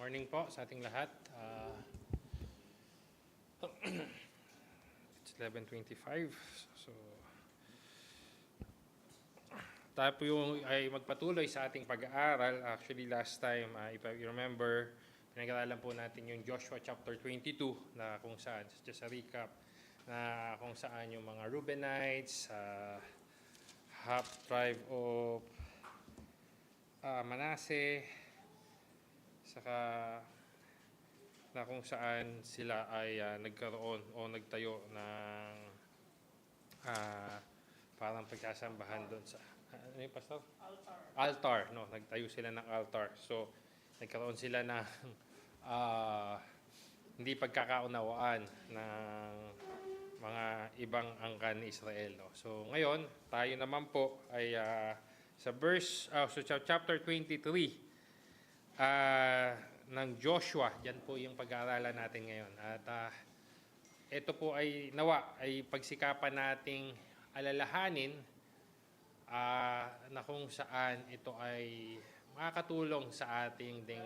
Morning po sa ating lahat. It's 11:25. So, tayo po ay magpatuloy sa ating pag-aaral. Actually, last time, if you remember, pinag-aaralan po natin yung Joshua chapter 22 na kung saan, just a recap, na kung saan yung mga Reubenites, half tribe of Manasseh, saka na kung saan sila ay nagkaroon o nagtayo ng parang pagkasambahan doon sa ano yung pastor? Altar, no? Nagtayo sila ng altar. So, nagkaroon sila ng hindi pagkakaunawaan ng mga ibang angkan ni Israel, no? So, ngayon, tayo naman po ay sa chapter 23 ng Joshua. Diyan po yung pag-aaralan natin ngayon. At ito po ay nawa ay pagsikapan nating alalahanin na kung saan ito ay makakatulong sa ating ding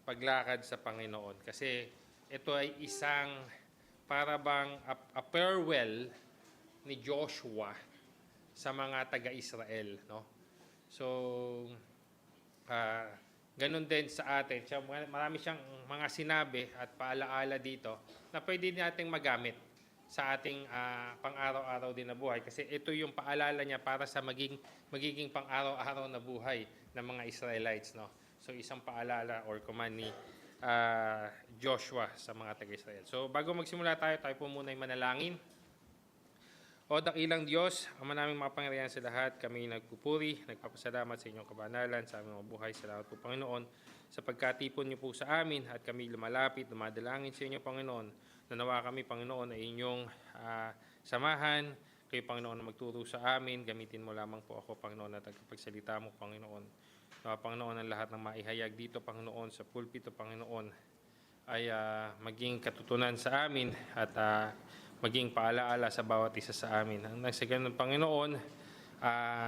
paglakad sa Panginoon. Kasi ito ay isang para bang a farewell ni Joshua sa mga taga-Israel, no? So, ganun din sa atin. Marami siyang mga sinabi at paalaala dito na pwede nating magamit sa ating pang-araw-araw din na buhay. Kasi ito yung paalala niya para sa magiging pang-araw-araw na buhay ng mga Israelites, no? So, isang paalala or command ni Joshua sa mga taga-Israel. So, bago magsimula tayo po muna ay manalangin. O dakilang Diyos, Ama naming makapangyarihan sa lahat, kami nagpupuri, nagpapasalamat sa inyong kabanalan, sa aming mga buhay. Salamat po, Panginoon, sa pagkatipon niyo po sa amin at kami lumalapit, lumadalangin sa inyo, Panginoon. Nanawa kami, Panginoon, ay inyong samahan. Kayo, Panginoon, na magturo sa amin. Gamitin mo lamang po ako, Panginoon, at tagapagsalita mo, Panginoon. Panginoon, ang lahat ng maihayag dito, Panginoon, sa pulpito, Panginoon, ay maging katutunan sa amin at maging paalaala sa bawat isa sa amin. Ang nasa ganun, Panginoon,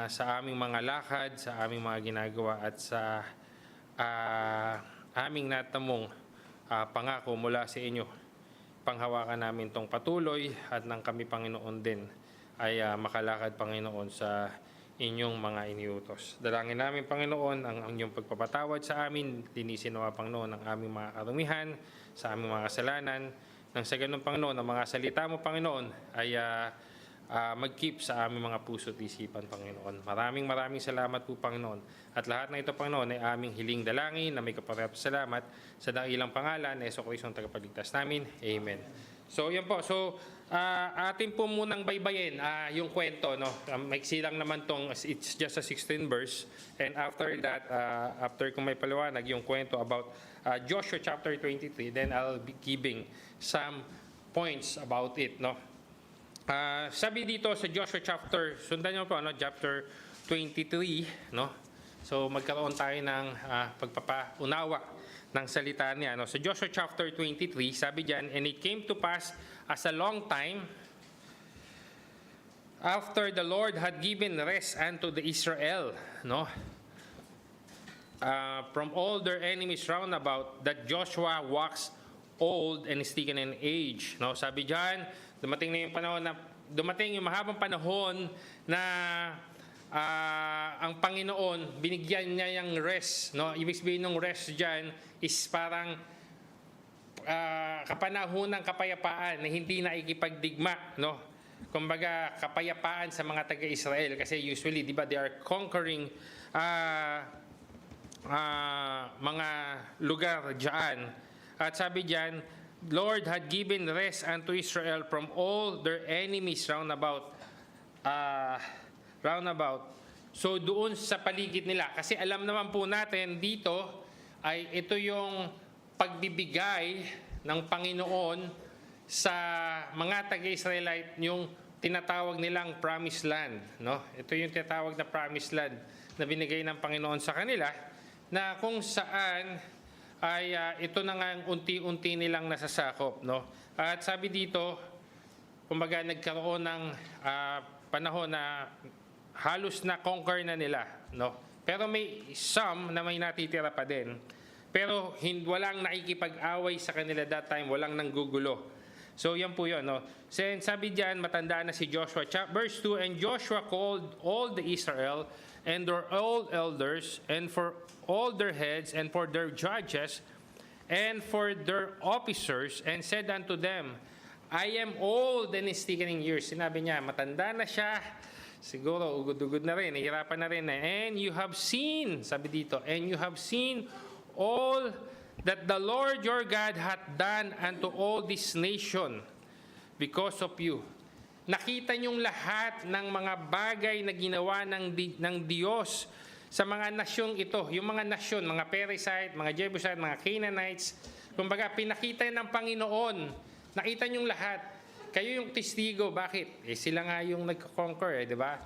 sa aming mga lakad, sa aming mga ginagawa at sa aming natamong pangako mula sa inyo. Panghawakan namin itong patuloy at nang kami, Panginoon, din ay makalakad, Panginoon, sa inyong mga iniutos. Dalangin namin, Panginoon, ang inyong pagpapatawad sa amin. Linisin nawa, Panginoon, ang aming mga karumihan, sa aming mga kasalanan. Nang sa ganun, Panginoon, ang mga salita mo, Panginoon, ay mag-keep sa aming mga puso at isipan, Panginoon. Maraming salamat po, Panginoon. At lahat na ito, Panginoon, ay aming hiling dalangin na may kaparehas salamat sa dakilang pangalan na Jesucristo ang tagapagligtas namin. Amen. So, yan po. So, atin po munang baybayin yung kwento, no? Maiksi lang naman tong, it's just a 16 verse. And after that, after kung may paliwanag yung kwento about Joshua chapter 23, then I'll be giving some points about it, no? Sabi dito sa Joshua chapter, sundan niyo po, ano, chapter 23, no? So, magkaroon tayo ng pagpapaunawa ng salita niya, no? So Joshua chapter 23, sabi diyan, and it came to pass as a long time after the Lord had given rest unto the Israel, no? From all their enemies round about, that Joshua waxed old and stricken in age, no? Sabi diyan, dumating yung mahabang panahon na ang Panginoon, binigyan niya yung rest, no? Ibig sabihin ng rest diyan is parang kapanahon ng kapayapaan na hindi nakikipagdigma, no? Kumbaga, kapayapaan sa mga taga-Israel kasi usually, di ba, they are conquering mga lugar diyan. At sabi diyan, Lord had given rest unto Israel from all their enemies round about. So doon sa paligid nila, kasi alam naman po natin dito ay ito yung pagbibigay ng Panginoon sa mga taga-Israelite, yung tinatawag nilang promised land, no? Ito yung tinatawag na promised land na binigay ng Panginoon sa kanila, na kung saan ay ito na nga unti-unti nilang nasasakop, no? At sabi dito, kumbaga nagkaroon ng panahon na halos na conquer na nila, no? Pero may some na may natitira pa din Pero walang nakikipag-away sa kanila that time, walang nanggugulo. So yan po yun. No? Sabi diyan, matanda na si Joshua. Verse 2, and Joshua called all the Israel and their all elders and for all their heads and for their judges and for their officers and said unto them, I am old and sticking years. Sinabi niya, matanda na siya. Siguro, ugod-ugod na rin, nahihirapan na rin. And you have seen, sabi dito, and you have seen all that the Lord your God hath done unto all this nation because of you. Nakita niyong lahat ng mga bagay na ginawa ng Diyos sa mga nasyong ito. Yung mga nasyon, mga Perizzite, mga Jebusite, mga Canaanites. Kumbaga, pinakita ng Panginoon. Nakita niyong lahat. Kayo yung testigo. Bakit? Sila nga yung nag-conquer, di ba?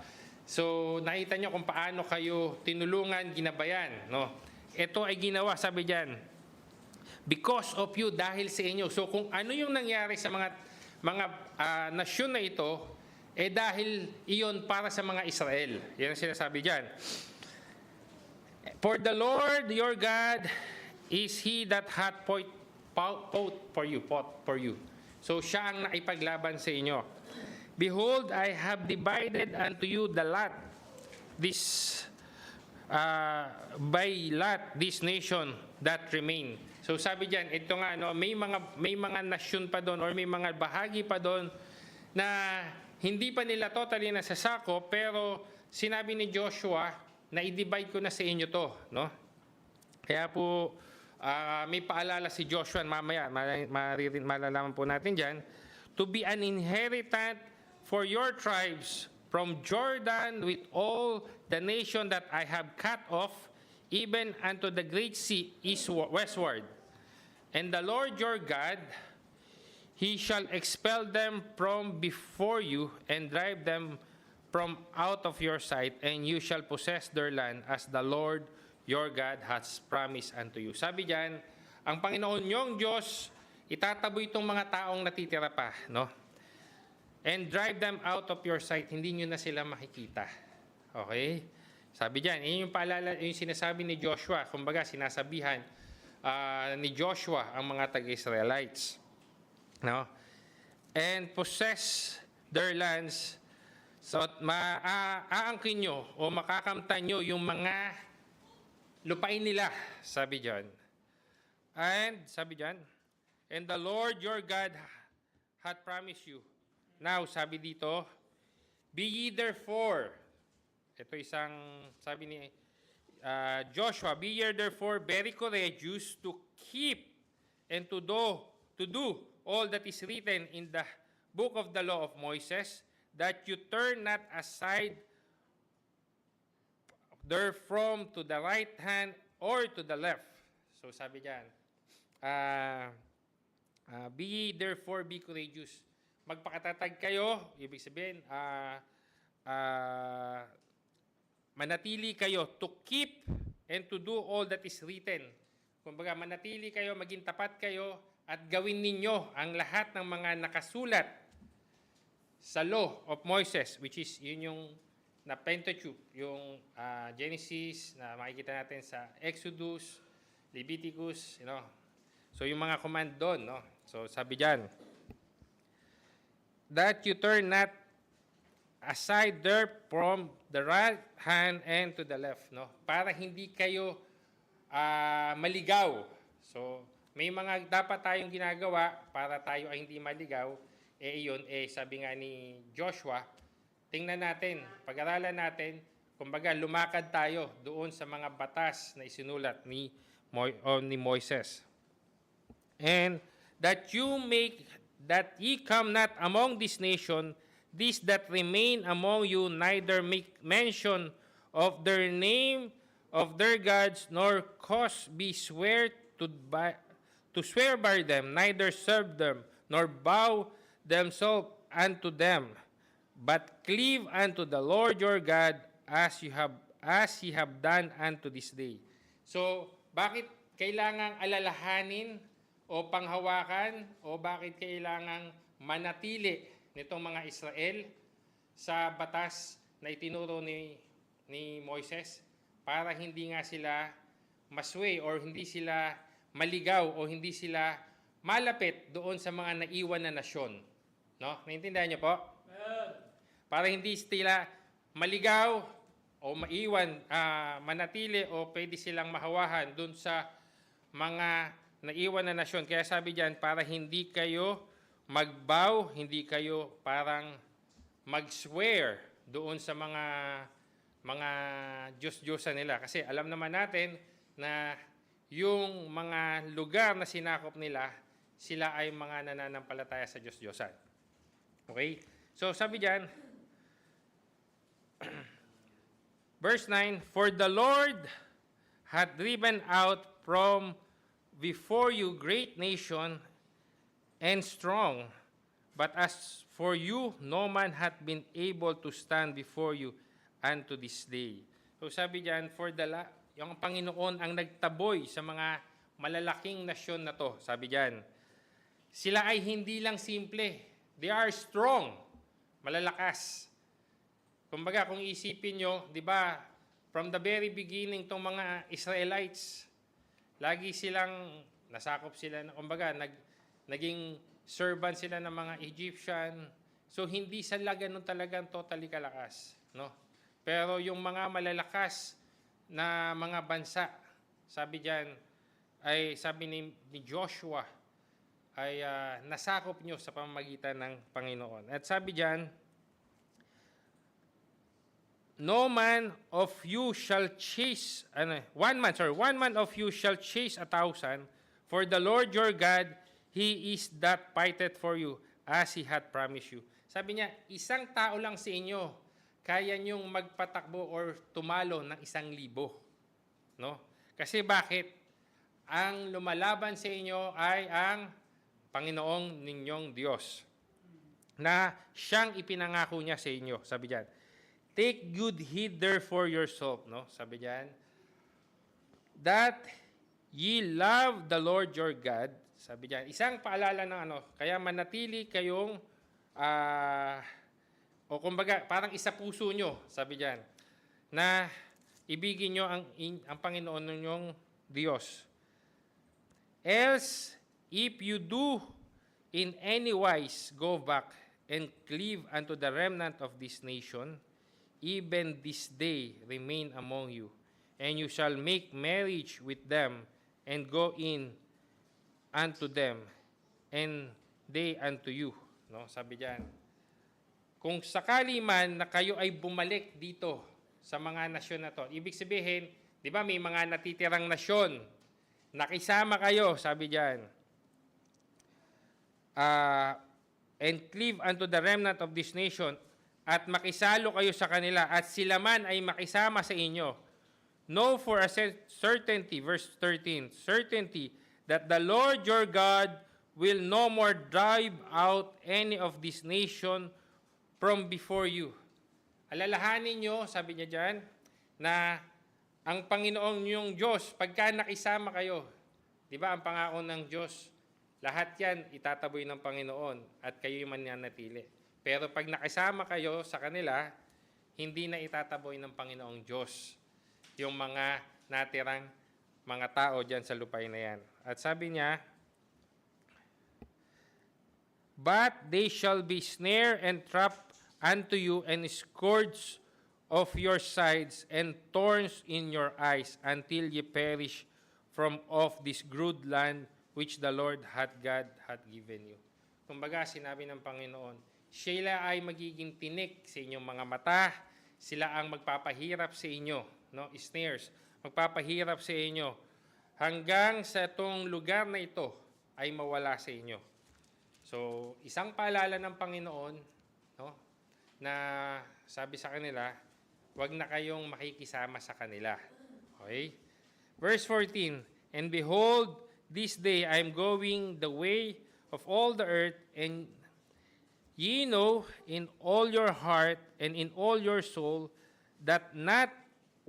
So, nakita niyo kung paano kayo tinulungan, ginabayan. No? Ito ay ginawa, sabi diyan, because of you, dahil sa inyo. So, kung ano yung nangyari sa mga nasyon na ito, dahil iyon para sa mga Israel. Yan ang sinasabi diyan. For the Lord your God is He that hath fought for you. So siya ang naipaglaban sa inyo. Behold, I have divided unto you the lot, by lot, this nation that remain. So sabi diyan, ito nga, no, may mga nasyon pa doon or may mga bahagi pa doon na hindi pa nila totally nasasako, pero sinabi ni Joshua na i-divide ko na sa inyo to, no? Kaya po may paalala si Joshua mamaya, malalaman po natin diyan, to be an inheritance for your tribes from Jordan with all the nation that I have cut off, even unto the great sea westward. And the Lord your God, He shall expel them from before you and drive them from out of your sight, and you shall possess their land as the Lord your God has promised unto you. Sabi diyan, ang Panginoon niyong Diyos, itataboy itong mga taong natitira pa, no? And drive them out of your sight. Hindi nyo na sila makikita. Okay? Sabi diyan, yun yung paalala, yung sinasabi ni Joshua. Kumbaga, sinasabihan ni Joshua ang mga taga-Israelites. No? And possess their lands. So, aangkin nyo o makakamtan nyo yung mga lupain nila, sabi diyan. And, sabi diyan, and the Lord your God hath promised you. Now, sabi dito, be ye therefore, ito isang, sabi ni Joshua, be ye therefore very courageous to keep and to do all that is written in the book of the law of Moses, that you turn not aside therefrom to the right hand or to the left. So sabi diyan, be therefore be courageous. Magpakatatag kayo, ibig sabihin, manatili kayo to keep and to do all that is written. Kumbaga, manatili kayo, maging tapat kayo, at gawin ninyo ang lahat ng mga nakasulat sa law of Moses, which is yun yung na Pentateuch, yung Genesis na makikita natin sa Exodus, Leviticus, you know. So yung mga command doon, no. So sabi diyan, that you turn not aside there from the right hand and to the left, no. Para hindi kayo maligaw. So may mga dapat tayong ginagawa para tayo ay hindi maligaw. Iyon, sabi nga ni Joshua, tingnan natin, pag-aralan natin, kumbaga lumakad tayo doon sa mga batas na isinulat ni Moises. And that ye come not among this nation, these that remain among you, neither make mention of their name, of their gods, nor cause be swear to swear by them, neither serve them, nor bow themselves unto them, but cleave unto the Lord your God as ye have done unto this day. So, bakit kailangang alalahanin o panghawakan o bakit kailangang manatili nitong mga Israel sa batas na itinuro ni Moises para hindi nga sila masway or hindi sila maligaw o hindi sila malapit doon sa mga naiwan na nasyon. No? Naintindihan niyo po? Para hindi sila maligaw o maiwan, manatili o pwede silang mahawahan doon sa mga naiwan na nasyon. Kaya sabi diyan, para hindi kayo magbow, hindi kayo parang mag-swear doon sa mga Diyos-Diyosan nila. Kasi alam naman natin na yung mga lugar na sinakop nila, sila ay mga nananampalataya sa Diyos-Diyosan. Okay? So sabi diyan, verse 9, "For the Lord hath driven out from before you great nation and strong, but as for you, no man hath been able to stand before you unto this day." So sabi diyan, yung Panginoon ang nagtaboy sa mga malalaking nasyon na to. Sabi diyan, sila ay hindi lang simple. They are strong, malalakas. Kumbaga, kung isipin nyo, di ba, from the very beginning, tong mga Israelites, lagi silang, nasakop sila, kumbaga, naging servant sila ng mga Egyptian. So, hindi sila ganun talagang totally kalakas. No? Pero yung mga malalakas na mga bansa, sabi diyan, ay sabi ni Joshua, ay nasakop nyo sa pamamagitan ng Panginoon. At sabi diyan, one man of you shall chase 1,000, for the Lord your God, He is that fighteth for you, as He hath promised you. Sabi niya, isang tao lang sa inyo, kaya niyong magpatakbo or tumalo ng 1,000. No? Kasi bakit? Ang lumalaban sa inyo ay ang Panginoong ninyong Diyos, na siyang ipinangako niya sa inyo. Sabi diyan, take good heed therefore yourself, no? Sabi diyan, that ye love the Lord your God. Sabi diyan, isang paalala ng kaya manatili kayong o kumbaga parang isa puso nyo, sabi diyan, na ibigin nyo ang Panginoon ninyong Diyos. Else, if you do in any wise go back and cleave unto the remnant of this nation, even this day remain among you, and you shall make marriage with them, and go in unto them, and they unto you. No, sabi diyan, kung sakali man na kayo ay bumalik dito sa mga nasyon na to, ibig sabihin, di ba may mga natitirang nasyon, nakisama kayo, sabi diyan, and cleave unto the remnant of this nation, at makisalo kayo sa kanila, at sila man ay makisama sa inyo. Know for a certainty, verse 13, certainty that the Lord your God will no more drive out any of this nation from before you. Alalahanin nyo, sabi niya dyan, na ang Panginoong niyong Diyos, pagka nakisama kayo, di ba ang pangako ng Diyos, lahat yan itataboy ng Panginoon at kayo yung mananatili. Pero pag nakisama kayo sa kanila, hindi na itataboy ng Panginoong Diyos yung mga natirang mga tao dyan sa lupain na yan. At sabi niya, but they shall be snare and trap unto you, and scourge of your sides, and thorns in your eyes, until ye perish from off this good land which the Lord God hath given you. Kumbaga, sinabi ng Panginoon, sila ay magiging tinik sa inyong mga mata, sila ang magpapahirap sa inyo, no? Snares, magpapahirap sa inyo, hanggang sa itong lugar na ito ay mawala sa inyo. So, isang paalala ng Panginoon, no, na sabi sa kanila, wag na kayong makikisama sa kanila. Okay? Verse 14, and behold, this day I am going the way of all the earth, and ye know in all your heart and in all your soul that not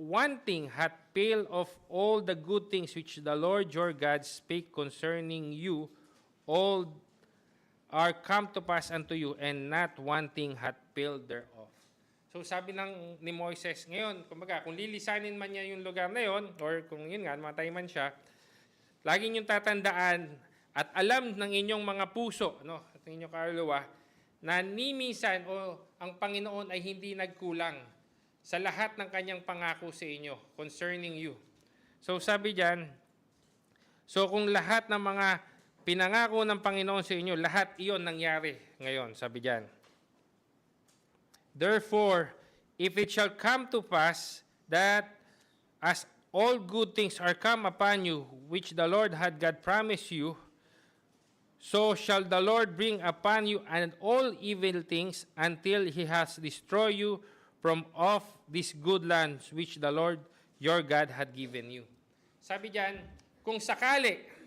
one thing hath failed of all the good things which the Lord your God spake concerning you, all are come to pass unto you, and not one thing hath failed thereof. So So sabi ni Moises, ngayon, kumbaga, kung lilisanin man niya yung lugar na yon, or kung yun nga, matay man siya, lagi niyong tatandaan at alam ng inyong mga puso, no, at ng inyong kaluluwa, na ni minsan ang Panginoon ay hindi nagkulang sa lahat ng kanyang pangako sa inyo concerning you. So sabi diyan, so kung lahat ng mga pinangako ng Panginoon sa inyo, lahat iyon nangyari ngayon, sabi diyan. Therefore, if it shall come to pass that as all good things are come upon you, which the Lord had God promised you, so shall the Lord bring upon you and all evil things until he has destroyed you from off these good lands which the Lord your God had given you. Sabi diyan, kung sakali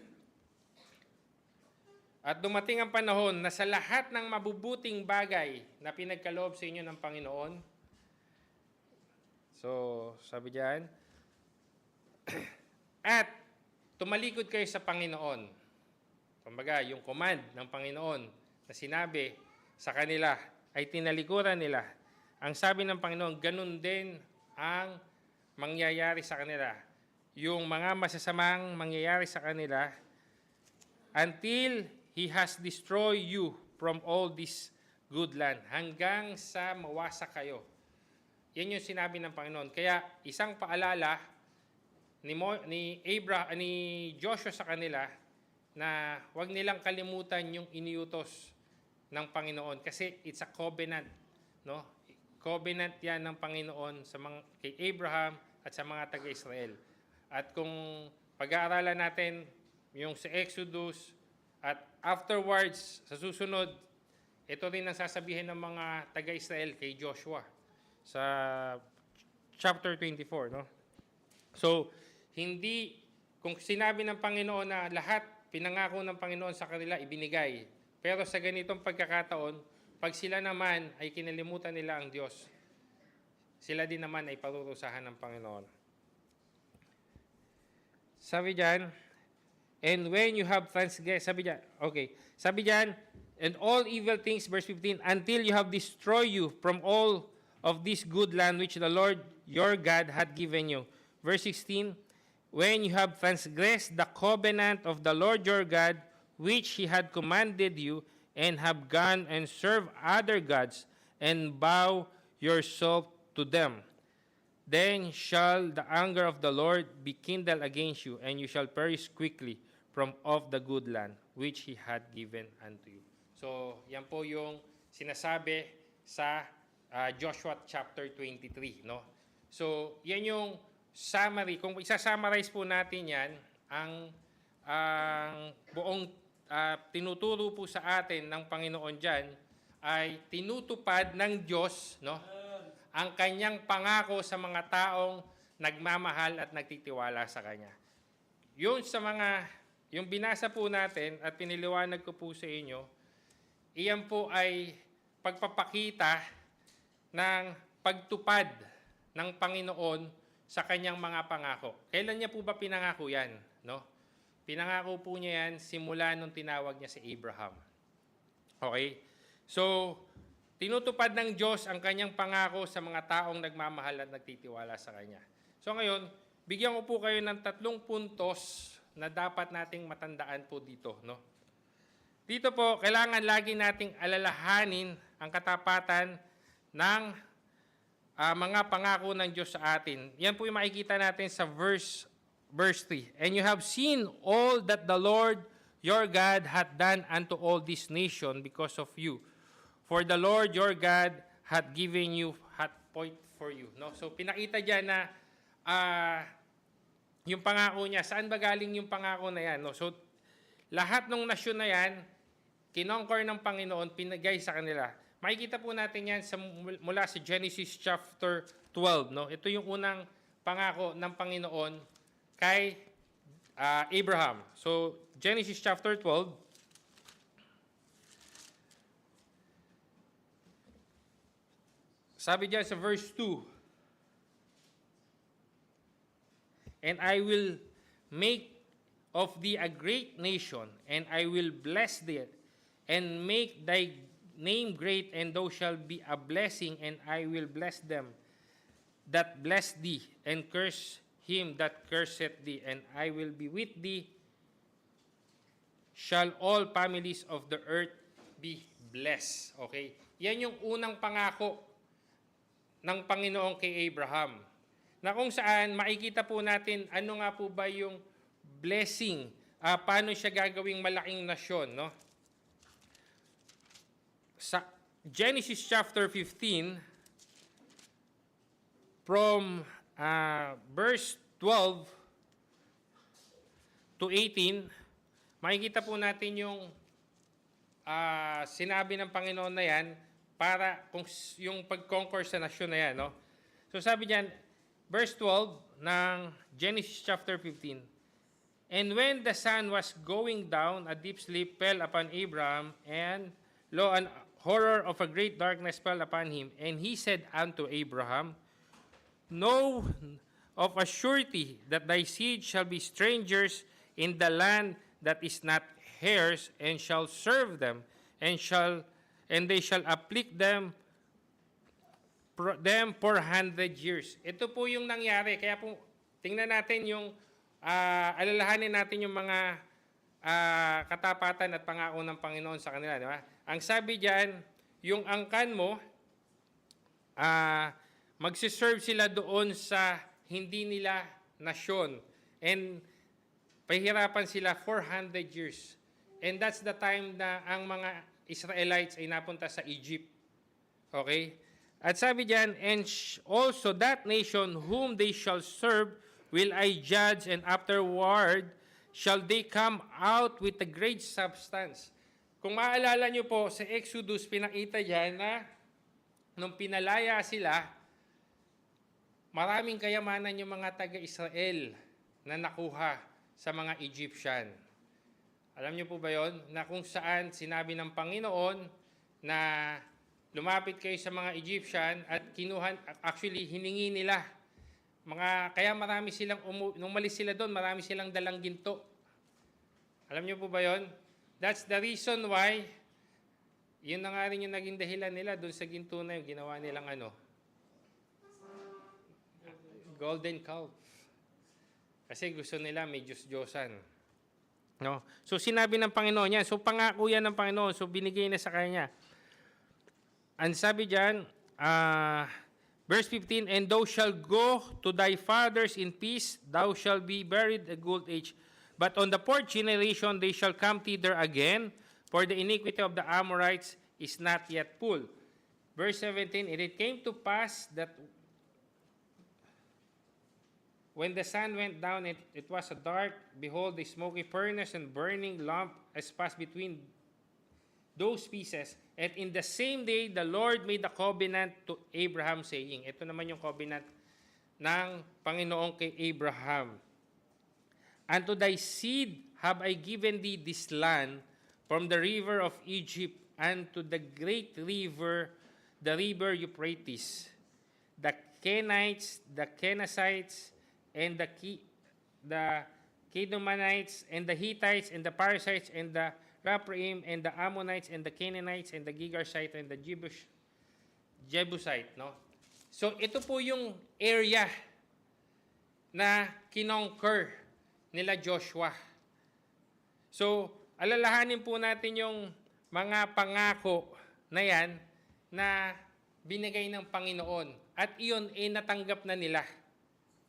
at dumating ang panahon na sa lahat ng mabubuting bagay na pinagkaloob sa inyo ng Panginoon, so sabi diyan, at tumalikod kayo sa Panginoon. Kumbaga, yung command ng Panginoon na sinabi sa kanila ay tinalikuran nila. Ang sabi ng Panginoon, ganun din ang mangyayari sa kanila. Yung mga masasamang mangyayari sa kanila until He has destroyed you from all this good land. Hanggang sa mawasak kayo. Yan yung sinabi ng Panginoon. Kaya isang paalala ni Joshua sa kanila na huwag nilang kalimutan yung iniutos ng Panginoon kasi it's a covenant, no? Covenant 'yan ng Panginoon sa kay Abraham at sa mga taga-Israel. At kung pag-aaralan natin yung sa Exodus at afterwards sa susunod, ito rin ang sasabihin ng mga taga-Israel kay Joshua sa chapter 24, no? So, kung sinabi ng Panginoon na lahat pinangako ng Panginoon sa kanila, ibinigay. Pero sa ganitong pagkakataon, pag sila naman ay kinalimutan nila ang Diyos, sila din naman ay parurusahan ng Panginoon. Sabi diyan, and when you have transgressed, sabi diyan, and all evil things, verse 15, until you have destroyed you from all of this good land which the Lord your God had given you. Verse 16, when you have transgressed the covenant of the Lord your God, which he had commanded you, and have gone and served other gods, and bow yourself to them, then shall the anger of the Lord be kindled against you, and you shall perish quickly from off the good land which he had given unto you. So, yan po yung sinasabi sa Joshua chapter 23, no? So, yan yung summary. Kung isa-summarize po natin yan, ang buong tinuturo po sa atin ng Panginoon dyan ay tinutupad ng Diyos, no, ang kanyang pangako sa mga taong nagmamahal at nagtitiwala sa Kanya. Yung binasa po natin at piniliwanag ko po sa inyo, iyan po ay pagpapakita ng pagtupad ng Panginoon sa kanyang mga pangako. Kailan niya po ba pinangako yan? No? Pinangako po niya yan simula nung tinawag niya si Abraham. Okay? So, tinutupad ng Diyos ang kanyang pangako sa mga taong nagmamahal at nagtitiwala sa Kanya. So ngayon, bigyan ko po kayo ng 3 puntos na dapat nating matandaan po dito. No? Dito po, kailangan lagi nating alalahanin ang katapatan ng mga pangako ng Diyos sa atin. Yan po yung makikita natin sa verse 3. And you have seen all that the Lord your God hath done unto all this nation because of you. For the Lord your God hath given you, hath point for you. No? So pinakita dyan na yung pangako niya. Saan ba galing yung pangako na yan? No? So lahat ng nasyon na yan, kinonquer ng Panginoon, pinagay sa kanila. Makikita po natin yan mula sa Genesis chapter 12. No? Ito yung unang pangako ng Panginoon kay Abraham. So, Genesis chapter 12. Sabi diyan sa verse 2, and I will make of thee a great nation, and I will bless thee, and make thy name great, and thou shalt be a blessing, and I will bless them that bless thee, and curse him that curseth thee, and I will be with thee. Shall all families of the earth be blessed. Okay? Yan yung unang pangako ng Panginoon kay Abraham. Na kung saan makikita po natin ano nga po ba yung blessing, paano siya gagawing malaking nasyon, no? Sa Genesis chapter 15, from verse 12 to 18, makikita po natin yung sinabi ng Panginoon na yan para kung yung pag-conquer sa nasyon na yan. No? So sabi diyan, verse 12 ng Genesis chapter 15, and when the sun was going down, a deep sleep fell upon Abraham, and lo, an horror of a great darkness fell upon him. And he said unto Abraham, know of a surety that thy seed shall be strangers in the land that is not heirs, and shall serve them, and they shall afflict them 400 years. Ito po yung nangyari. Kaya po, tingnan natin yung, alalahanin natin yung mga katapatan at pangako ng Panginoon sa kanila. Di ba? Ang sabi diyan, yung angkan mo, magsiserve sila doon sa hindi nila nasyon. And pahirapan sila 400 years. And that's the time na ang mga Israelites ay napunta sa Egypt. Okay? At sabi diyan, and also that nation whom they shall serve will I judge, and afterward shall they come out with a great substance. Kung maalala nyo po, sa Exodus, pinakita diyan na nung pinalaya sila, maraming kayamanan yung mga taga-Israel na nakuha sa mga Egyptian. Alam niyo po ba yon? Na kung saan sinabi ng Panginoon na lumapit kayo sa mga Egyptian at actually hiningi nila. Kaya marami silang, nung malis sila doon, marami silang dalang ginto. Alam niyo po ba yon? That's the reason why, yun na nga rin yung naging dahilan nila doon sa ginto na yung ginawa nilang golden calf. Kasi gusto nila may Diyos-Diyosan. No? So sinabi ng Panginoon yan. So pangako yan ng Panginoon. So binigay na sa kanya. Ang sabi diyan, verse 15, and thou shalt go to thy fathers in peace, thou shalt be buried a good age. But on the fourth generation they shall come thither again, for the iniquity of the Amorites is not yet full. Verse 17, and it came to pass that when the sun went down, it was a dark, behold, a smoky furnace and burning lamp as passed between those pieces. And in the same day, the Lord made a covenant to Abraham, saying, ito naman yung covenant ng Panginoon kay Abraham. Unto thy seed have I given thee this land, from the river of Egypt unto the great river, the river Euphrates, the Kenites, the Kenizzites, and the Kedumanites, and the Hittites, and the Perizzites, and the Rephaim, and the Ammonites, and the Canaanites, and the Girgashites, and the Jebusite. No? So ito po yung area na kinonquer nila Joshua. So alalahanin po natin yung mga pangako na yan na binigay ng Panginoon. At iyon ay natanggap na nila.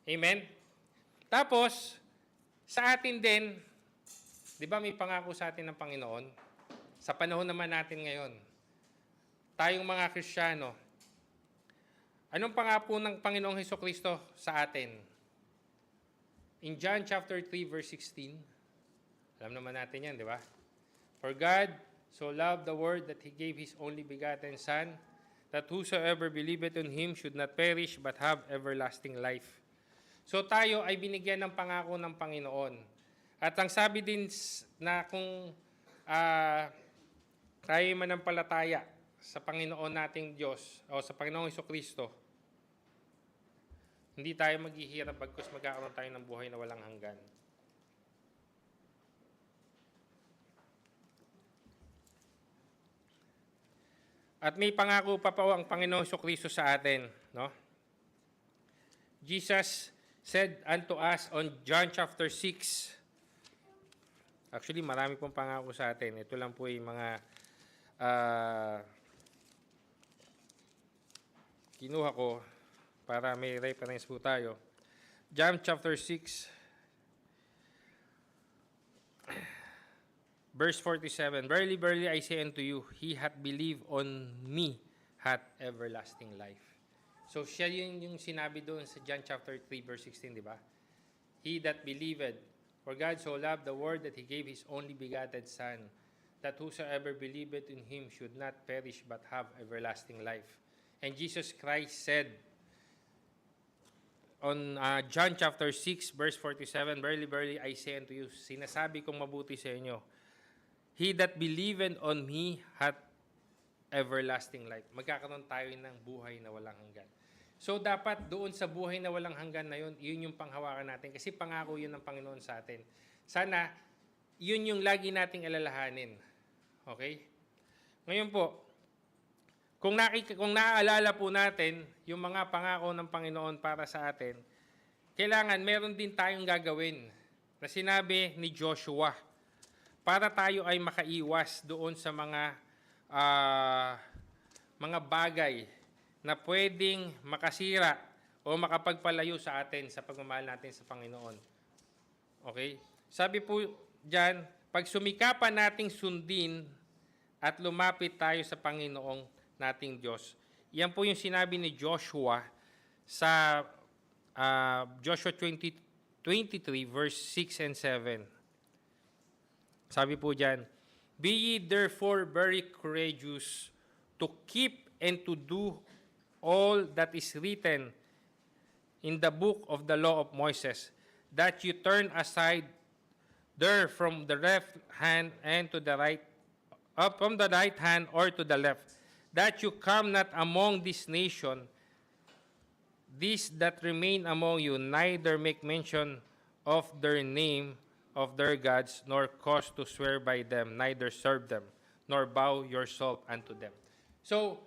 Amen? Tapos, sa atin din, di ba may pangako sa atin ng Panginoon? Sa panahon naman natin ngayon, tayong mga Kristiyano, anong pangako ng Panginoong Hesukristo sa atin? In John chapter 3, verse 16, alam naman natin yan, di ba? For God so loved the world that He gave His only begotten Son, that whosoever believeth on Him should not perish but have everlasting life. So tayo ay binigyan ng pangako ng Panginoon. At ang sabi din na kung tayo manampalataya sa Panginoon nating Diyos o sa Panginoong Hesukristo, hindi tayo maghihirap bagkus magkakaroon tayo ng buhay na walang hanggan. At may pangako pa po ang Panginoong Kristo sa atin, no? Jesus said unto us on John chapter 6. Actually, marami pong pangako sa atin. Ito lang po yung mga kinuha ko para may reference po tayo. John chapter 6, verse 47, Verily, verily, I say unto you, he hath believed on me hath everlasting life. So, siya yung sinabi doon sa John chapter 3, verse 16, di ba? He that believed, for God so loved the world that he gave his only begotten Son, that whosoever believeth in him should not perish but have everlasting life. And Jesus Christ said on John chapter 6, verse 47, Verily, verily, I say unto you, sinasabi kong mabuti sa inyo, he that believeth on me hath everlasting life. Magkakaroon tayo ng buhay na walang hanggan. So, dapat doon sa buhay na walang hanggan na yun, yun yung panghawakan natin. Kasi pangako yun ng Panginoon sa atin. Sana, yun yung lagi nating alalahanin. Okay? Ngayon po, kung naaalala po natin yung mga pangako ng Panginoon para sa atin, kailangan meron din tayong gagawin na sinabi ni Joshua para tayo ay makaiwas doon sa mga bagay na pwedeng makasira o makapagpalayo sa atin sa pagmamahal natin sa Panginoon. Okay? Sabi po dyan, pag sumikapan nating sundin at lumapit tayo sa Panginoong nating Diyos. Yan po yung sinabi ni Joshua sa Joshua 23 verse 6 and 7. Sabi po dyan, Be ye therefore very courageous to keep and to do all that is written in the book of the law of Moses, that you turn aside there from the left hand and to the right, from the right hand or to the left, that you come not among this nation, these that remain among you, neither make mention of their name of their gods, nor cause to swear by them, neither serve them, nor bow yourself unto them. So,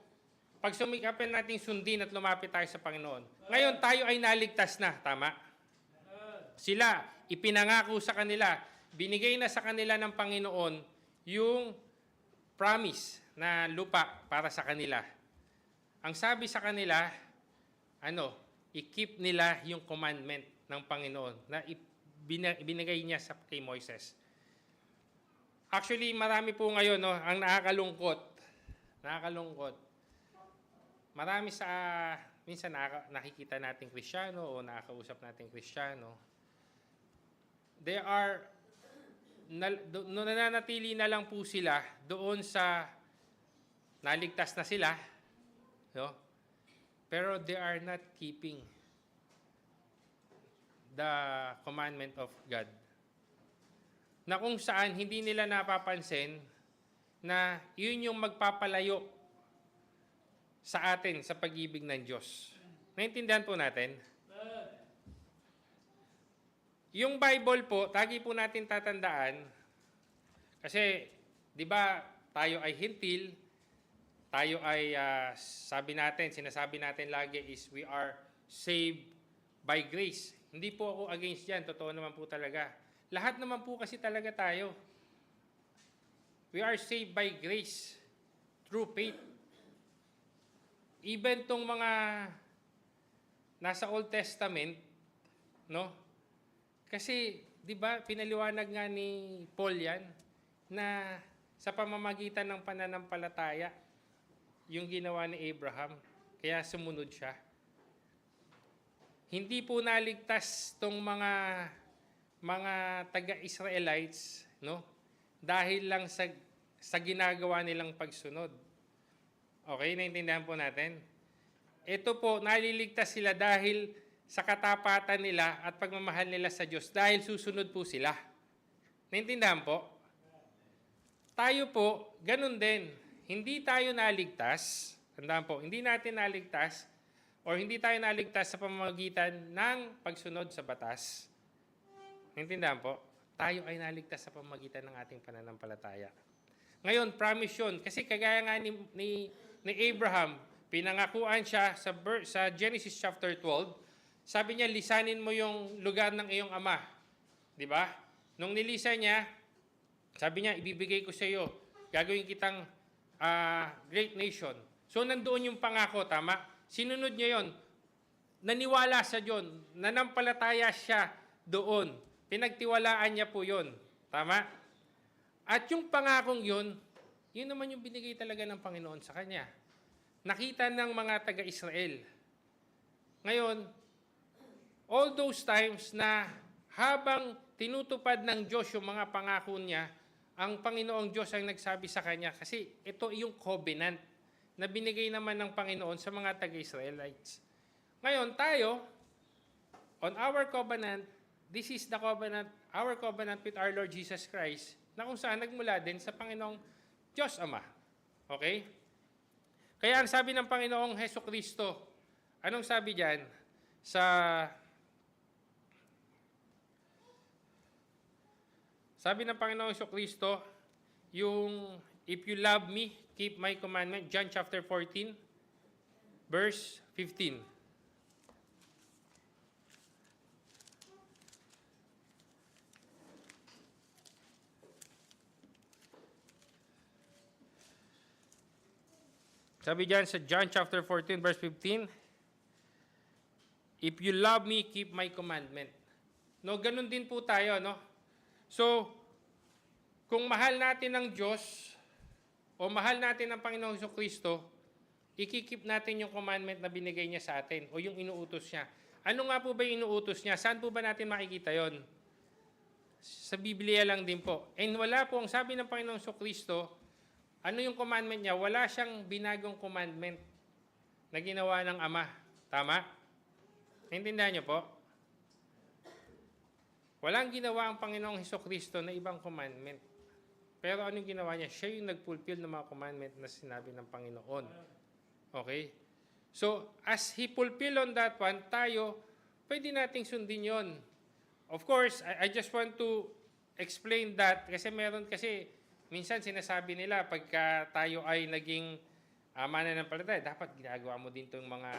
pag sumikapin natin sundin at lumapit tayo sa Panginoon, ngayon tayo ay naligtas na, tama? Sila, ipinangako sa kanila, binigay na sa kanila ng Panginoon yung promise na lupa para sa kanila. Ang sabi sa kanila, i-keep nila yung commandment ng Panginoon na binigay niya kay Moises. Actually, marami po ngayon, ang nakakalungkot. Marami minsan nakikita nating Kristiyano o nakakausap nating Kristiyano, they are, nananatili na lang po sila doon sa naligtas na sila, no? Pero they are not keeping the commandment of God. Na kung saan hindi nila napapansin na yun yung magpapalayo sa atin sa pag-ibig ng Diyos. Naintindihan po natin? Yung Bible po, lagi po natin tatandaan, kasi, di ba, tayo ay hintil, tayo ay, sinasabi natin lagi is we are saved by grace. Hindi po ako against yan, totoo naman po talaga. Lahat naman po kasi talaga tayo. We are saved by grace through faith. Even tong mga nasa Old Testament, no? Kasi, di ba, pinaliwanag nga ni Paul yan, na sa pamamagitan ng pananampalataya, yung ginawa ni Abraham, kaya sumunod siya. Hindi po naligtas tong mga taga-Israelites, no? Dahil lang sa ginagawa nilang pagsunod. Okay, naintindihan po natin? Ito po, naliligtas sila dahil sa katapatan nila at pagmamahal nila sa Diyos dahil susunod po sila. Naintindihan po? Tayo po, ganun din. Hindi tayo naligtas, tandaan po, hindi natin naligtas or hindi tayo naligtas sa pamamagitan ng pagsunod sa batas. Naintindihan po? Tayo ay naligtas sa pamamagitan ng ating pananampalataya. Ngayon, promise yun. Kasi kagaya nga ni ni Abraham, pinangakuan siya sa Genesis chapter 12. Sabi niya, lisanin mo yung lugar ng iyong ama. Di ba? Nung nilisan niya, sabi niya, ibibigay ko sa iyo, gagawin kitang great nation. So nandoon yung pangako, tama? Sinunod niya yon. Naniwala sa Diyon, nanampalataya siya doon. Pinagtiwalaan niya po yon. Tama? At yung pangakong yun naman yung binigay talaga ng Panginoon sa kanya. Nakita ng mga taga-Israel. Ngayon, all those times na habang tinutupad ng Diyos yung mga pangako niya, ang Panginoong Diyos ang nagsabi sa kanya, kasi ito yung covenant na binigay naman ng Panginoon sa mga taga-Israelites. Ngayon, tayo, on our covenant, this is the covenant, our covenant with our Lord Jesus Christ, na kung saan nagmula din sa Panginoong Diyos Ama. Okay? Kaya ang sabi ng Panginoong Hesukristo, anong sabi diyan? Sabi ng Panginoong Hesukristo, yung if you love me, keep my commandment, John chapter 14, verse 15. Sabi diyan sa John chapter 14 verse 15, if you love me, keep my commandment. No, ganun din po tayo, no? So, kung mahal natin ang Diyos o mahal natin ang Panginoong Jesucristo, ikikip natin yung commandment na binigay niya sa atin o yung inuutos niya. Ano nga po ba yung inuutos niya? Saan po ba natin makikita yon? Sa Biblia lang din po. And wala po, ang sabi ng Panginoong Jesucristo, ano yung commandment niya? Wala siyang binagong commandment na ginawa ng Ama. Tama? Naintindihan niyo po? Walang ginawa ang Panginoong Hesukristo na ibang commandment. Pero ano yung ginawa niya? Siya yung nag-fulfill ng mga commandment na sinabi ng Panginoon. Okay? So, as He fulfill on that one, tayo, pwede nating sundin yon. Of course, I just want to explain that kasi minsan sinasabi nila pagka tayo ay naging mananampalataya, dapat ginagawa mo din itong mga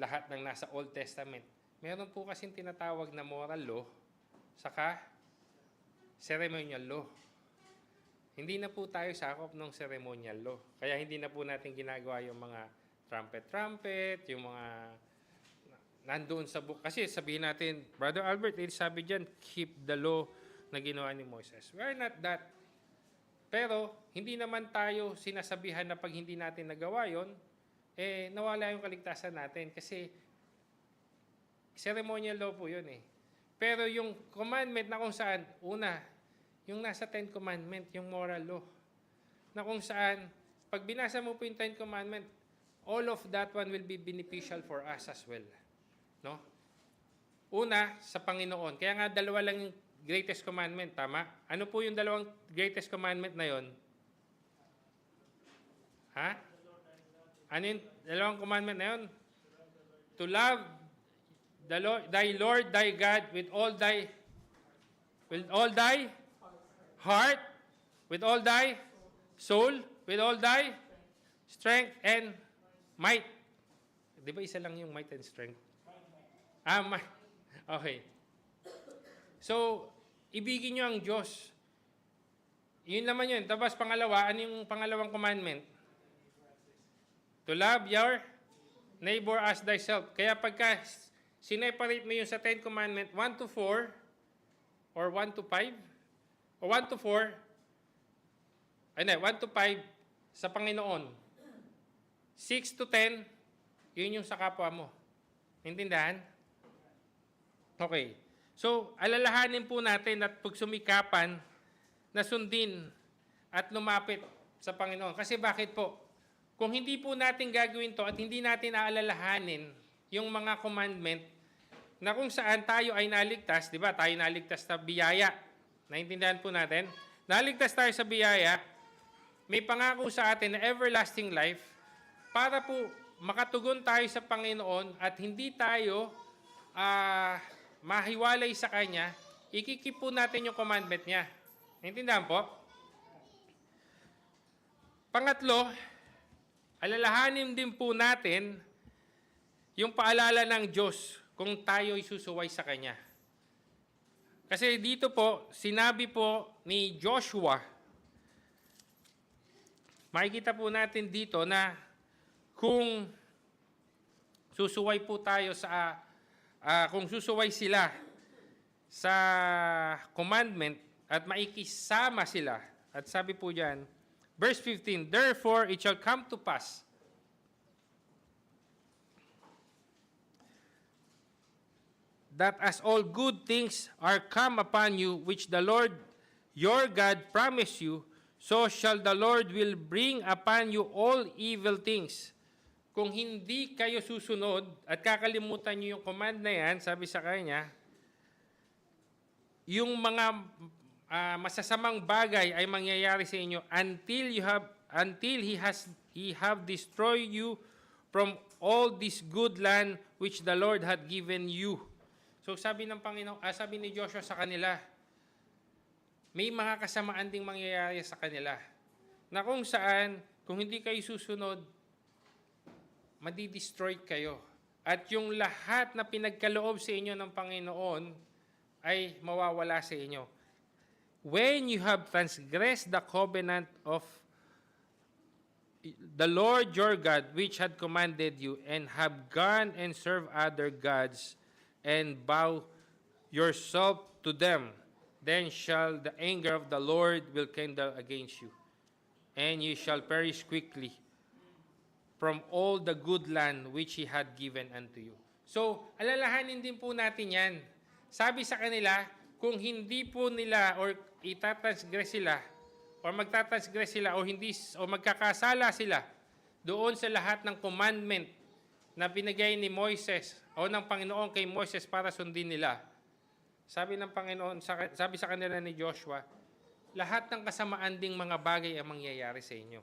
lahat ng nasa Old Testament. Meron po kasing tinatawag na moral law saka ceremonial law. Hindi na po tayo sakop ng ceremonial law. Kaya hindi na po natin ginagawa yung mga trumpet, yung mga nandoon sa book. Kasi sabihin natin, Brother Albert, sabi dyan, keep the law na ginawa ni Moses. We're not that. Pero, hindi naman tayo sinasabihan na pag hindi natin nagawa yon, nawala yung kaligtasan natin. Kasi, ceremonial law po yun eh. Pero yung commandment na kung saan, una, yung nasa Ten Commandment, yung moral law, na kung saan, pag binasa mo po yung Ten Commandment, all of that one will be beneficial for us as well. No? Una, sa Panginoon. Kaya nga, dalawa lang yung greatest commandment, tama? Ano po yung dalawang greatest commandment na yon? Ha? Ano yung dalawang commandment na yon? To love the Lord, thy Lord, thy God with all thy heart, with all thy soul, with all thy strength and might. Di ba isa lang yung might and strength? Might. Okay. So, ibigin nyo ang Diyos. Yun naman yun. Tapos pangalawa, ano yung pangalawang commandment? To love your neighbor as thyself. Kaya pagka sineparate mo yung sa Ten Commandment, 1 to 4, or 1 to 5, o 1 to 4, 1 to 5 sa Panginoon. 6 to 10, yun yung sa kapwa mo. Intindahan? Okay. So, alalahanin po natin at pagsumikapan na sundin at lumapit sa Panginoon. Kasi bakit po? Kung hindi po natin gagawin to at hindi natin aalalahanin yung mga commandment na kung saan tayo ay naligtas, di ba? Tayo naligtas sa biyaya. Naintindihan po natin? Naligtas tayo sa biyaya, may pangako sa atin na everlasting life para po makatugon tayo sa Panginoon at hindi tayo mahiwalay sa Kanya, ikikip po natin yung commandment niya. Naintindihan po? Pangatlo, alalahanin din po natin yung paalala ng Diyos kung tayo'y susuway sa Kanya. Kasi dito po, sinabi po ni Joshua, makikita po natin dito na kung susuway po tayo kung susuway sila sa commandment at maikisama sila, at sabi po diyan, verse 15, therefore it shall come to pass that as all good things are come upon you, which the Lord your God promised you, so shall the Lord will bring upon you all evil things. Kung hindi kayo susunod at kakalimutan niyo yung command na yan, sabi sa kanya, yung mga masasamang bagay ay mangyayari sa inyo until he have destroyed you from all this good land which the Lord had given you. So sabi ng Panginoon, sabi ni Joshua sa kanila, may mga kasamaan ding mangyayari sa kanila na kung saan, kung hindi kayo susunod, madidestroy kayo. At yung lahat na pinagkaloob sa inyo ng Panginoon ay mawawala sa inyo. When you have transgressed the covenant of the Lord your God, which had commanded you, and have gone and served other gods, and bow yourself to them, then shall the anger of the Lord will kindle against you, and you shall perish quickly from all the good land which He had given unto you. So, alalahanin din po natin yan. Sabi sa kanila, kung hindi po nila or itatransgress sila or magtatransgress sila o magkakasala sila doon sa lahat ng commandment na binigay ni Moises o ng Panginoon kay Moises para sundin nila. Sabi ng Panginoon, sabi sa kanila ni Joshua, lahat ng kasamaan ding mga bagay ang mangyayari sa inyo.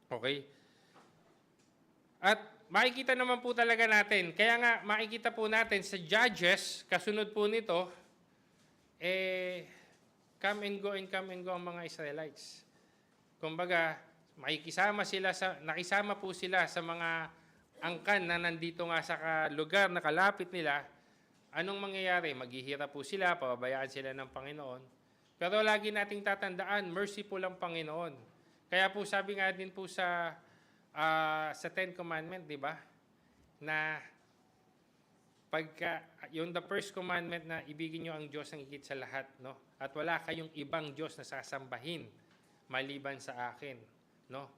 Okay? At makikita naman po talaga natin, kaya nga makikita po natin sa Judges, kasunod po nito, come and go ang mga Israelites. Kumbaga, nakisama po sila sa mga angkan na nandito nga sa lugar na kalapit nila. Anong mangyayari? Maghihirap po sila, pababayaan sila ng Panginoon. Pero lagi nating tatandaan, merciful ang Panginoon. Kaya po sabi nga din po sa Ten Commandment, di ba? Na yung the first commandment na ibigin nyo ang Diyos ng higit sa lahat, no? At wala kayong ibang Diyos na sasambahin maliban sa akin, no?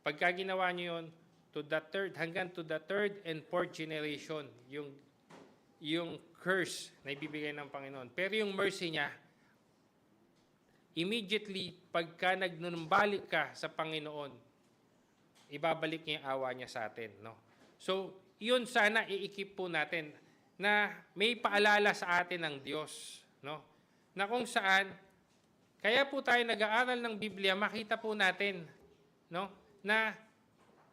Pagka ginawa nyo yun, hanggang to the third and fourth generation, yung curse na ibibigay ng Panginoon. Pero yung mercy niya, immediately, pagka nagnumbalik ka sa Panginoon, ibabalik niya yung awa niya sa atin, no? So, yun sana iikip po natin na may paalala sa atin ng Diyos, no? Na kung saan, kaya po tayo nag-aaral ng Biblia, makita po natin, no? Na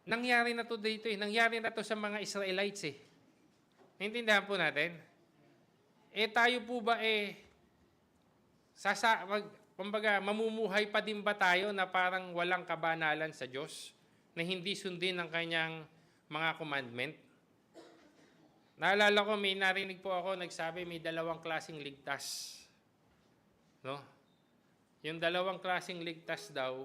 nangyari na to dito nangyari na to sa mga Israelites Naintindihan po natin? Tayo po ba kumbaga, mamumuhay pa din ba tayo na parang walang kabanalan sa Diyos? Na hindi sundin ang kanyang mga commandment? Naalala ko, may narinig po ako, nagsabi may dalawang klaseng ligtas. No? Yung dalawang klaseng ligtas daw,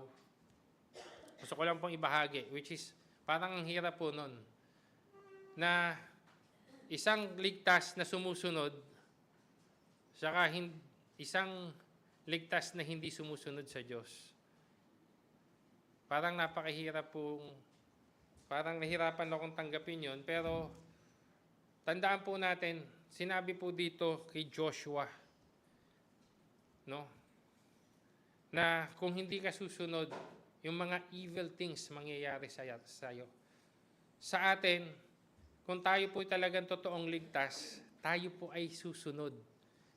gusto ko lang pong ibahagi, which is, parang ang hirap po nun, na isang ligtas na sumusunod, saka isang ligtas na hindi sumusunod sa Diyos. Parang napakahirap pong, parang nahirapan akong tanggapin yon, pero tandaan po natin, sinabi po dito kay Joshua, no? Na kung hindi ka susunod, yung mga evil things mangyayari sa iyo. Sa atin, kung tayo po talagang totoong ligtas, tayo po ay susunod.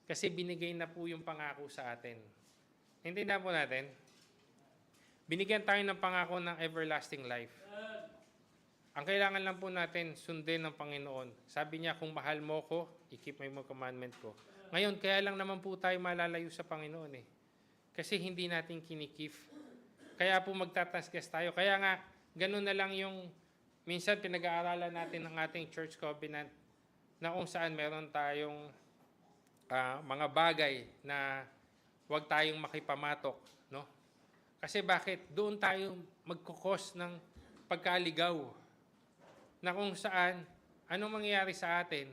Kasi binigay na po yung pangako sa atin. Hindi na po natin? Binigyan tayo ng pangako ng everlasting life. Ang kailangan lang po natin sundin ng Panginoon. Sabi niya, kung mahal mo ko, i-keep mo yung commandment ko. Ngayon, kaya lang naman po tayo malalayo sa Panginoon Kasi hindi natin kinikip. Kaya po magtatransgress tayo. Kaya nga, ganun na lang yung minsan pinag-aaralan natin ng ating church covenant na kung saan meron tayong mga bagay na huwag tayong makipamatok, no? Kasi bakit? Doon tayo magkukos ng pagkaligaw na kung saan, anong mangyayari sa atin?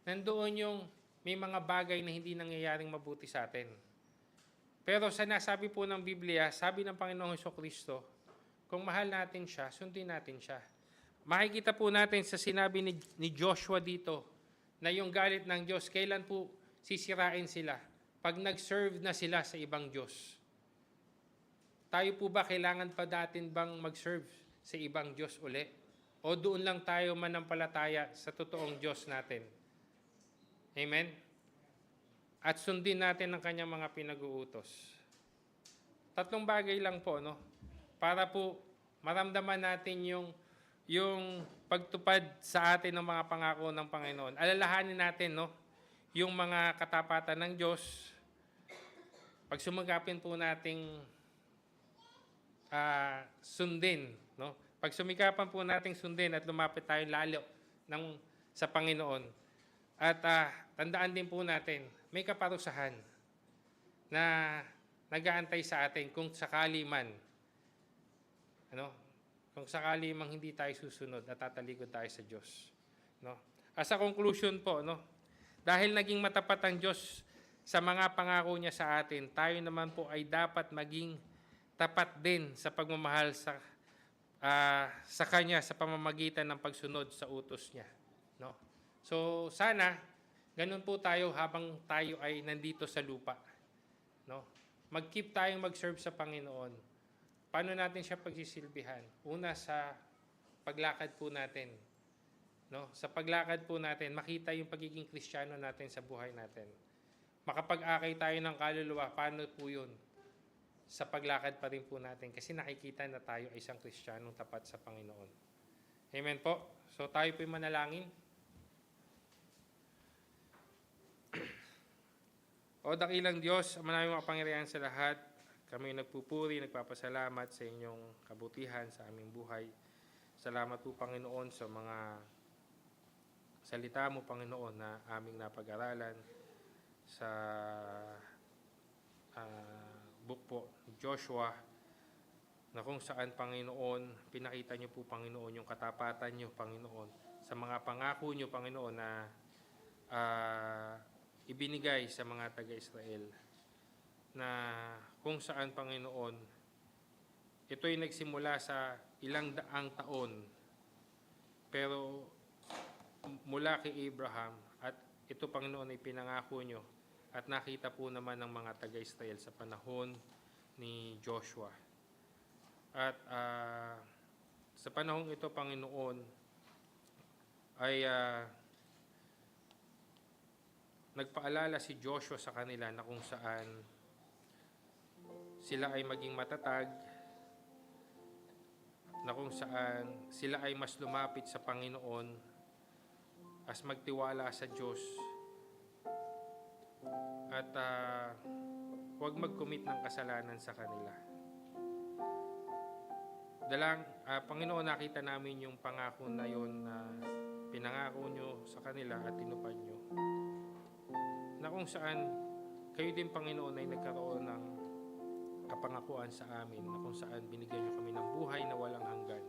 Nandoon yung may mga bagay na hindi nangyayaring mabuti sa atin. Pero sa nasabi po ng Biblia, sabi ng Panginoong Jesucristo, kung mahal natin siya, sundin natin siya. Makikita po natin sa sinabi ni Joshua dito, na yung galit ng Diyos, kailan po sisirain sila? Pag nag-serve na sila sa ibang Diyos. Tayo po ba kailangan pa natin bang mag-serve sa ibang Diyos uli? O doon lang tayo manampalataya sa totoong Diyos natin? Amen? At sundin natin ang kanyang mga pinag-uutos. Tatlong bagay lang po, no? Para po maramdaman natin yung pagtupad sa atin ng mga pangako ng Panginoon. Alalahanin natin, no? Yung mga katapatan ng Diyos. Pag sumagapin po nating sundin, no? Pag sumikapan po nating sundin at lumapit tayo lalo sa Panginoon. At tandaan din po natin, may kaparusahan na nag-aantay sa atin kung sakali man, kung sakali mang hindi tayo susunod at tatalikod tayo sa Diyos, no? As a conclusion po, no? Dahil naging matapat ang Diyos sa mga pangako niya sa atin, tayo naman po ay dapat maging tapat din sa pagmamahal sa Kanya sa pamamagitan ng pagsunod sa utos niya, no? So sana ganun po tayo habang tayo ay nandito sa lupa, no? Mag-keep tayong mag-serve sa Panginoon. Paano natin siya pagsisilbihan? Una, sa paglakad po natin, no? Sa paglakad po natin, makita yung pagiging Kristiyano natin sa buhay natin. Makapag-akay tayo ng kaluluwa, paano po yun? Sa paglakad pa rin po natin kasi nakikita na tayo ay isang Kristiyanong tapat sa Panginoon. Amen po. So tayo po'y manalangin. O dakilang Diyos, ang maraming makapangyarihan sa lahat, kami nagpupuri, nagpapasalamat sa inyong kabutihan sa aming buhay. Salamat po, Panginoon, sa mga salita mo, Panginoon, na aming napag-aralan sa book po ni Joshua, na kung saan, Panginoon, pinakita niyo po, Panginoon, yung katapatan niyo, Panginoon, sa mga pangako niyo, Panginoon, na ibinigay sa mga taga-Israel, na kung saan, Panginoon, ito'y nagsimula sa ilang daang taon, pero mula kay Abraham, at ito, Panginoon, ay pinangako nyo at nakita po naman ng mga taga-Israel sa panahon ni Joshua. At sa panahon ito, Panginoon, ay nagpaalala si Joshua sa kanila na kung saan sila ay maging matatag, na kung saan sila ay mas lumapit sa Panginoon, as magtiwala sa Diyos, at huwag mag-commit ng kasalanan sa kanila. Panginoon, nakita namin yung pangako na yun na pinangako nyo sa kanila at tinupad nyo, na kung saan kayo din, Panginoon, ay nagkaroon ng kapangakuan sa amin, na kung saan binigyan nyo kami ng buhay na walang hanggan.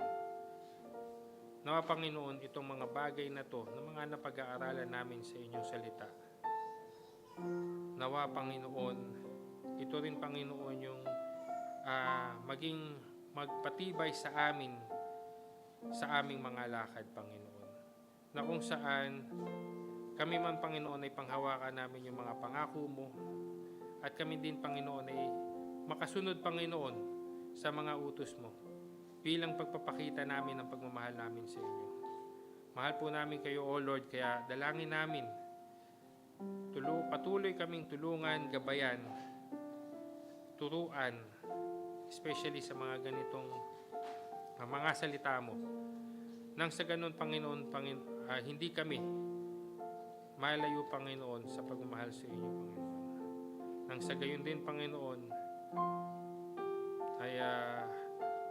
Nawa, Panginoon, itong mga bagay na to, na mga napag-aaralan namin sa inyong salita, nawa, Panginoon, ito rin, Panginoon, yung maging magpatibay sa amin, sa aming mga lakad, Panginoon, na kung saan kami man, Panginoon, ay panghawakan namin yung mga pangako mo, at kami din, Panginoon, ay makasunod, Panginoon, sa mga utos mo, bilang pagpapakita namin ng pagmamahal namin sa inyo. Mahal po namin kayo, O Lord, kaya dalangin namin, patuloy kaming tulungan, gabayan, turuan, especially sa mga ganitong mga salita mo, nang sa ganun, Panginoon, hindi kami malayo, Panginoon, sa pagmamahal sa inyo, Panginoon. Nang sa gayon din, Panginoon, ay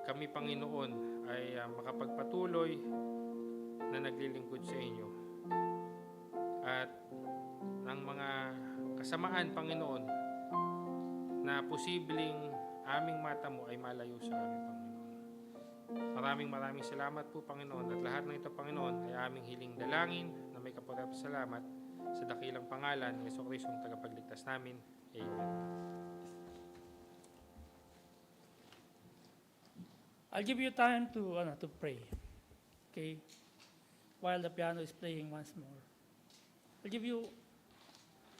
kami, Panginoon, ay makapagpatuloy na naglilingkod sa inyo. At ng mga kasamaan, Panginoon, na posibleng aming mata mo ay malayo sa amin, Panginoon. Maraming salamat po, Panginoon. At lahat ng ito, Panginoon, ay aming hiling dalangin na may kapatid-salamat sa dakilang pangalan ng Jesucristo ang tagapagligtas namin. Amen. I'll give you time to pray. Okay? While the piano is playing once more. I'll give you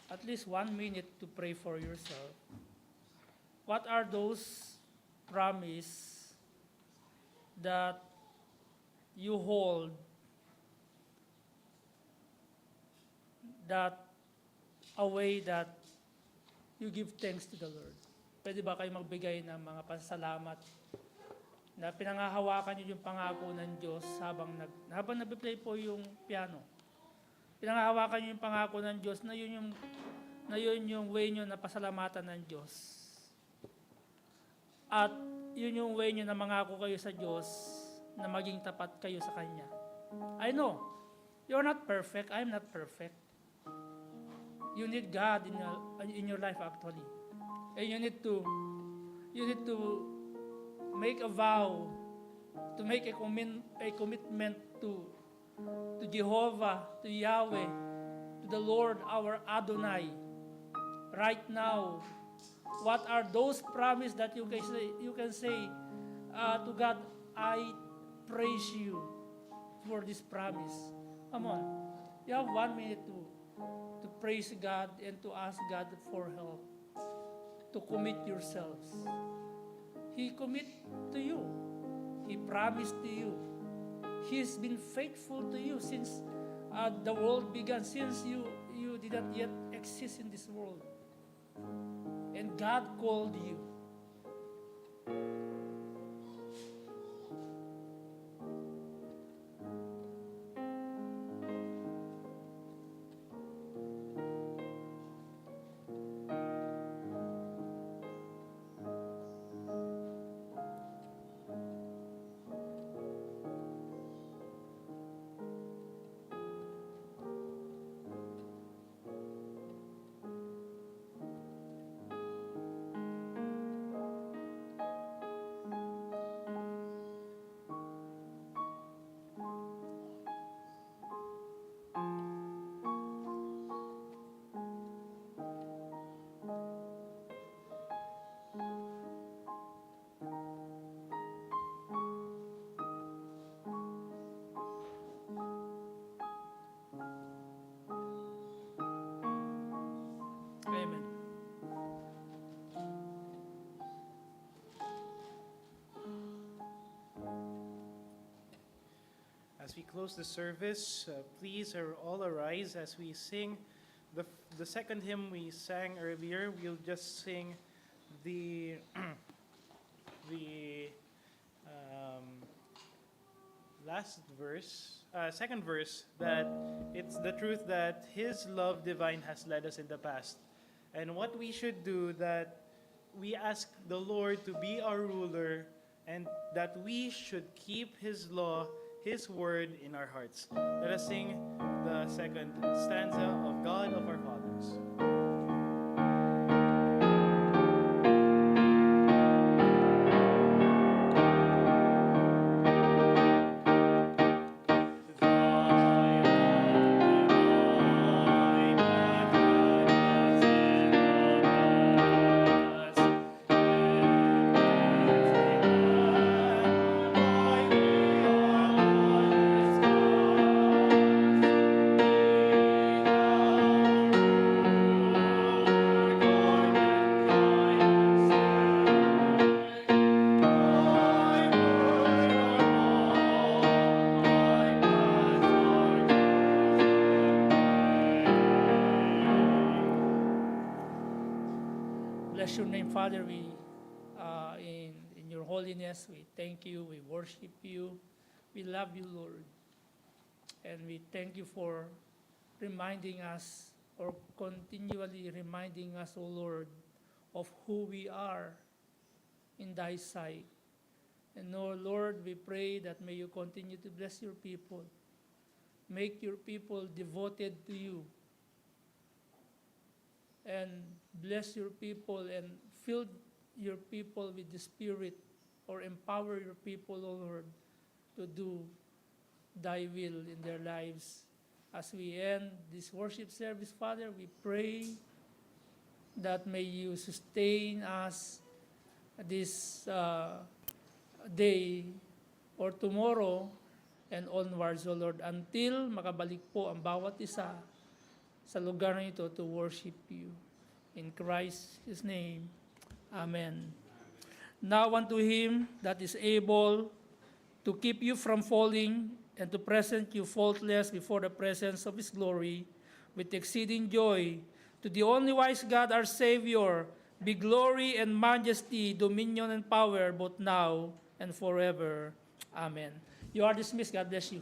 at least 1 minute to pray for yourself. What are those promises that you hold that a way that you give thanks to the Lord? Pwede ba kayo magbigay ng mga pasasalamat na pinangahawakan niyo yung pangako ng Diyos habang nagpe-play po yung piano? Pinangahawakan niyo yung pangako ng Diyos na yun yung way niyo na pasalamatan ng Diyos. At yun yung way niyo na mangako kayo sa Diyos na maging tapat kayo sa Kanya. I know, you're not perfect. I'm not perfect. You need God in your life actually. And you need to make a vow, to make a commitment to Jehovah, to Yahweh, to the Lord our Adonai. Right now, what are those promises that you can say to God, I praise you for this promise. Come on. You have 1 minute to praise God and to ask God for help. To commit yourselves. He commit to you. He promised to you. He's been faithful to you since the world began, since you did not yet exist in this world. And God called you. Amen. As we close the service, please all arise as we sing the second hymn we sang earlier. We'll just sing the last verse, second verse, that it's the truth that His love divine has led us in the past. And what we should do, that we ask the Lord to be our ruler, and that we should keep His law, His word in our hearts. Let us sing the second stanza of God of our Fathers. Bless your name, Father. We, in your holiness, we thank you, we worship you, we love you, Lord. And we thank you for reminding us, or continually reminding us, O Lord, of who we are in thy sight. And oh Lord, we pray that may you continue to bless your people. Make your people devoted to you. And bless your people and fill your people with the Spirit, or empower your people, O Lord, to do thy will in their lives. As we end this worship service, Father, we pray that may you sustain us this day or tomorrow and onwards, O Lord, until makabalik po ang bawat isa sa lugar na ito to worship you. In Christ's name, Amen. Now unto him that is able to keep you from falling and to present you faultless before the presence of his glory with exceeding joy, to the only wise God our Savior, be glory and majesty, dominion and power, both now and forever. Amen. You are dismissed. God bless you.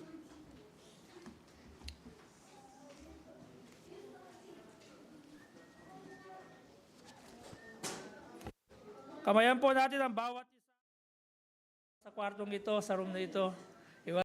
Kamayan po natin ang bawat isa sa kwartong ito, sa room na ito.